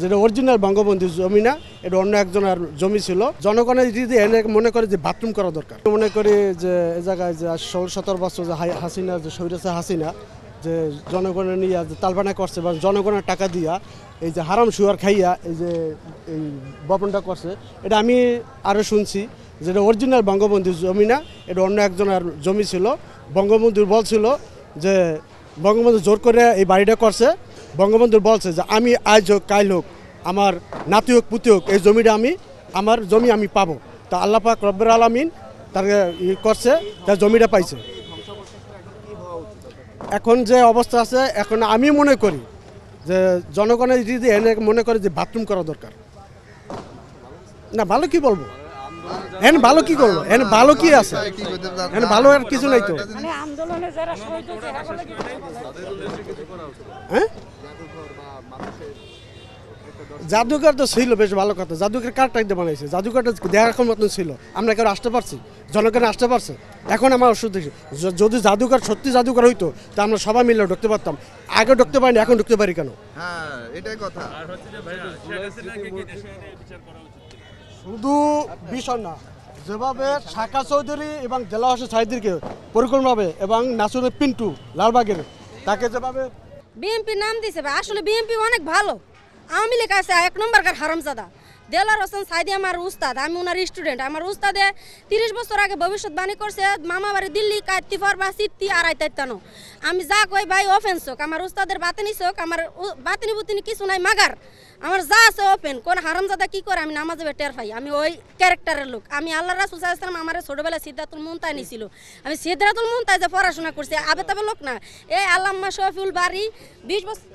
যেটা অরিজিনাল বঙ্গবন্ধুর জমি না, এটা অন্য একজনের জমি ছিল। জনগণের যদি এনে মনে করে যে বাথরুম করা দরকার, মনে করি যে এ জায়গায় যে 16-17 বছর যে হাসিনা, যে স্বৈরাচার হাসিনা যে জনগণের নিয়ে যে তালবানা করছে বা জনগণের টাকা দিয়া এই যে হারাম শুয়ার খাইয়া এই যে এই ভবনটা করছে, এটা আমি আরও শুনছি যেটা অরিজিনাল বঙ্গবন্ধুর জমি না, এটা অন্য একজনের জমি ছিল। বঙ্গবন্ধুর বলছিল যে বঙ্গবন্ধু জোর করে এই বাড়িটা করছে। বঙ্গবন্ধু বলছে যে আমি আজ হোক কাল হোক আমার নাতি হোক পুতি হোক এই জমিটা আমার জমি আমি পাবো। তা আল্লাহ পাক রব্বুল আলামিন তাকে করছে, তার জমিটা পাইছে। এখন যে অবস্থা আছে, এখন আমি মনে করি যে জনগণের যদি এনে মনে করে যে বাথরুম করা দরকার। না ভালো কি বলবো, এন ভালো কি করবো, এন ভালো কি আছে, এন ভালো আর কিছু নাই তো। হ্যাঁ, জাদুঘর তো ছিল, বেশ ভালো কথা। জাদুঘর কার টাইমে বানাইছে? জাদুঘরটা দেখার মতন ছিল, আমরা কেউ আসতে পারছি, জনগণ আসতে পারছে। এখন আমার ওষুধ যদি জাদুঘর সত্যি জাদুঘর হইতো তা আমরা সবাই মিলে ঢুকতে পারতাম। আগে ঢুকতে পারিনি, এখন ঢুকতে পারি কেন? হ্যাঁ, এটাই কথা। শুধু বিষয় না, যেভাবে শাখা চৌধুরী এবং দেলা হোসেন সাইদিরকে পরিকল্পনাভাবে এবং নাসিরুদ্দিন পিন্টু লালবাগের তাকে যেভাবে বিএনপি নাম দিয়েছে, আসলে বিএনপি অনেক ভালো। আওয়ামী লীগ আছে 1 নম্বর কার হারামজাদা। দেলার হোসেন সাইদি আমার উস্তাদ, আমি ওনার স্টুডেন্ট। আমার উস্তাদে 30 বছর আগে ভবিষ্যৎবাণী করছে মামা বাড়ি দিল্লি কাইতি ফরবা সিত্তি আড়াই তাইতানো। আমি যা কই ভাই ওপেন চোখ, আমার উস্তাদের বাতিনি চোখ, আমার বাতিনি বুতিনি কিছু নাই মাগার, আমার যা আছে ওপেন। কোন হারামজাদা কি করে আমি নামাজে টের পাই, আমি ওই ক্যারেক্টারের লোক। আমি আল্লাহ রাসূল সাল্লাল্লাহু আলাইহি ওয়াসাল্লাম আমার ছোটবেলায় সিদ্ধাতুল মুনতাহা নিছিল, আমি সিদ্ধাতুল মুনতাহা যে পড়াশোনা করছি, আবে তবে লোক না। এই আল্লামা শফিউল বাড়ি 20 বছর